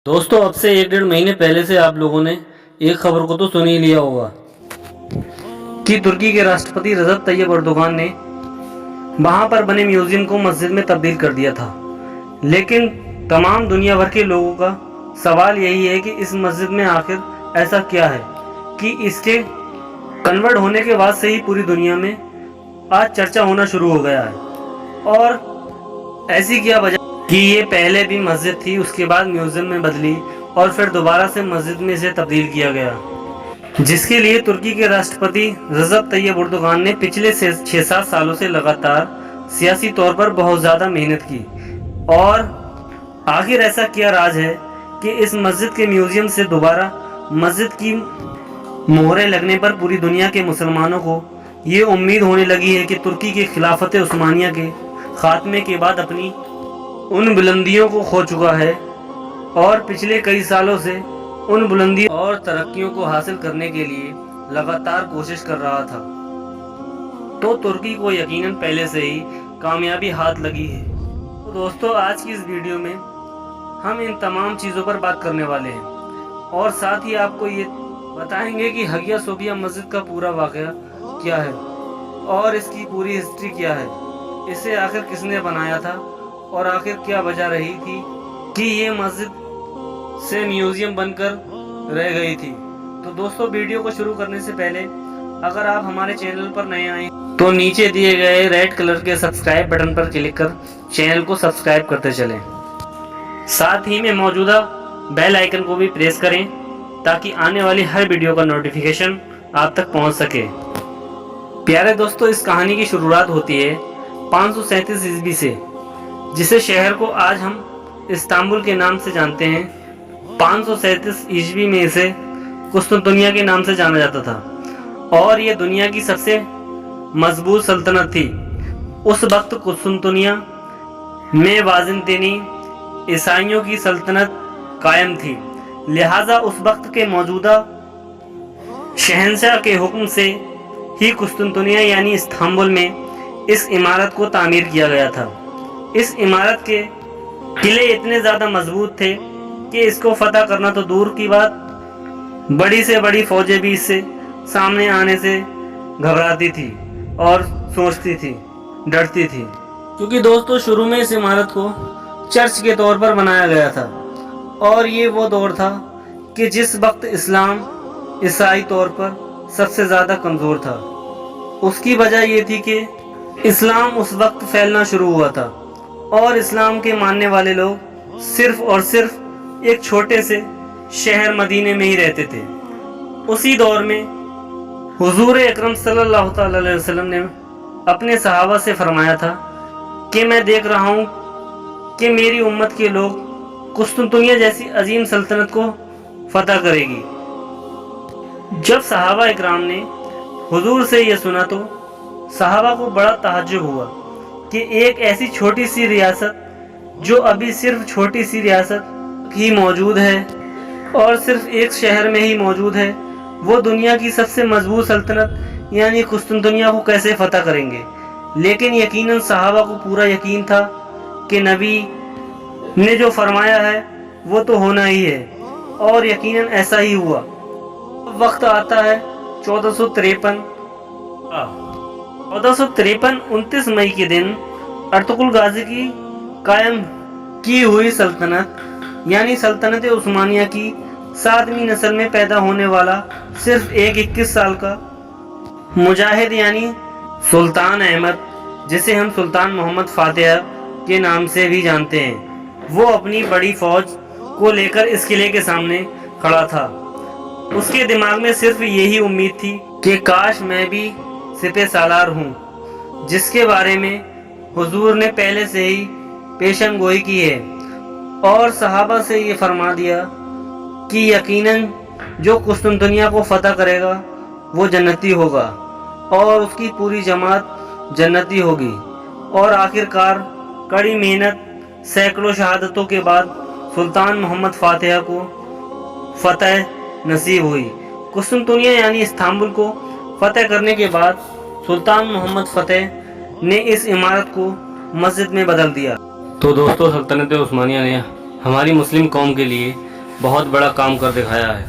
دوستو اب سے 1-1.5 مہینے پہلے سے آپ لوگوں نے ایک خبر کو تو سن ہی لیا ہوگا کہ ترکی کے راشٹرپتی رجب طیب اردوغان نے وہاں پر بنے میوزیم کو مسجد میں تبدیل کر دیا تھا۔ لیکن تمام دنیا بھر کے لوگوں کا سوال یہی ہے کہ اس مسجد میں آخر ایسا کیا ہے کہ اس کے کنورٹ ہونے کے بعد سے ہی پوری دنیا میں آج چرچا ہونا شروع ہو گیا ہے۔ اور ایسی کیا وجہ کہ یہ پہلے بھی مسجد تھی، اس کے بعد میوزیم میں بدلی اور پھر دوبارہ سے مسجد میں اسے تبدیل کیا گیا، جس کے لیے ترکی کے راشٹرپتی رجب طیب اردوغان نے پچھلے 6-7 سالوں سے لگاتار سیاسی طور پر بہت زیادہ محنت کی۔ اور آخر ایسا کیا راز ہے کہ اس مسجد کے میوزیم سے دوبارہ مسجد کی مہریں لگنے پر پوری دنیا کے مسلمانوں کو یہ امید ہونے لگی ہے کہ ترکی کی خلافت عثمانیہ کے خاتمے کے بعد اپنی ان بلندیوں کو کھو چکا ہے اور پچھلے کئی سالوں سے ان بلندیوں اور ترقیوں کو حاصل کرنے کے لیے لگاتار کوشش کر رہا تھا، تو ترکی کو یقیناً پہلے سے ہی کامیابی ہاتھ لگی ہے۔ تو دوستو آج کی اس ویڈیو میں ہم ان تمام چیزوں پر بات کرنے والے ہیں اور ساتھ ہی آپ کو یہ بتائیں گے کہ ہگیا صوفیہ مسجد کا پورا واقعہ کیا ہے اور اس کی پوری ہسٹری کیا ہے، اسے آخر کس نے بنایا تھا اور آخر کیا وجہ رہی تھی کہ یہ مسجد سے میوزیم بن کر رہ گئی تھی۔ تو دوستو ویڈیو کو شروع کرنے سے پہلے اگر آپ ہمارے چینل پر نئے آئے تو نیچے دیے گئے ریڈ کلر کے سبسکرائب بٹن پر کلک کر چینل کو سبسکرائب کرتے چلیں، ساتھ ہی میں موجودہ بیل آئیکن کو بھی پریس کریں تاکہ آنے والی ہر ویڈیو کا نوٹیفیکیشن آپ تک پہنچ سکے۔ پیارے دوستو اس کہانی کی شروعات ہوتی ہے 537 عیسوی سے، جسے شہر کو آج ہم استنبول کے نام سے جانتے ہیں۔ 537 عیسوی میں اسے قسطنطنیہ کے نام سے جانا جاتا تھا اور یہ دنیا کی سب سے مضبوط سلطنت تھی۔ اس وقت قسطنطنیہ میں بازنطینی عیسائیوں کی سلطنت قائم تھی، لہٰذا اس وقت کے موجودہ شہنشاہ کے حکم سے ہی قسطنطنیہ یعنی استنبول میں اس عمارت کو تعمیر کیا گیا تھا۔ اس عمارت کے قلعے اتنے زیادہ مضبوط تھے کہ اس کو فتح کرنا تو دور کی بات، بڑی سے بڑی فوجیں بھی اس سے سامنے آنے سے گھبراتی تھی اور سوچتی تھی، ڈرتی تھی، کیونکہ دوستو شروع میں اس عمارت کو چرچ کے طور پر بنایا گیا تھا اور یہ وہ دور تھا کہ جس وقت اسلام عیسائی طور پر سب سے زیادہ کمزور تھا۔ اس کی وجہ یہ تھی کہ اسلام اس وقت پھیلنا شروع ہوا تھا اور اسلام کے ماننے والے لوگ صرف اور صرف ایک چھوٹے سے شہر مدینے میں ہی رہتے تھے۔ اسی دور میں حضور اکرم صلی اللہ تعالی علیہ وسلم نے اپنے صحابہ سے فرمایا تھا کہ میں دیکھ رہا ہوں کہ میری امت کے لوگ قسطنطنیہ جیسی عظیم سلطنت کو فتح کرے گی۔ جب صحابہ اکرام نے حضور سے یہ سنا تو صحابہ کو بڑا تعجب ہوا کہ ایک ایسی چھوٹی سی ریاست جو ابھی صرف چھوٹی سی ریاست ہی موجود ہے اور صرف ایک شہر میں ہی موجود ہے، وہ دنیا کی سب سے مضبوط سلطنت یعنی قسطنطنیہ کو کیسے فتح کریں گے۔ لیکن یقیناً صحابہ کو پورا یقین تھا کہ نبی نے جو فرمایا ہے وہ تو ہونا ہی ہے اور یقیناً ایسا ہی ہوا۔ وقت آتا ہے 1453 29 مئی کے دن ارطغرل غازی کی قائم کی ہوئی سلطنت یعنی سلطنت عثمانیہ کی 7ویں نسل میں پیدا ہونے والا صرف ایک 21 سال کا مجاہد یعنی سلطان احمد، جسے ہم سلطان محمد فاتح کے نام سے بھی جانتے ہیں، وہ اپنی بڑی فوج کو لے کر اس قلعے کے سامنے کھڑا تھا۔ اس کے دماغ میں صرف یہی امید تھی کہ کاش میں بھی سپہ سالار ہوں، جس کے بارے میں حضور نے پہلے سے ہی پیشن گوئی کی ہے اور صحابہ سے یہ فرما دیا کہ یقیناً جو قسطنطنیہ کو فتح کرے گا وہ جنتی ہوگا اور اس کی پوری جماعت جنتی ہوگی۔ اور آخر کار کڑی محنت، سینکڑوں شہادتوں کے بعد سلطان محمد فاتح کو فتح نصیب ہوئی۔ قسطنطنیہ یعنی استنبول کو فتح کرنے کے بعد سلطان محمد فتح نے اس عمارت کو مسجد میں بدل دیا۔ تو دوستو سلطنت عثمانیہ نے ہماری مسلم قوم کے لیے بہت بڑا کام کر دکھایا ہے۔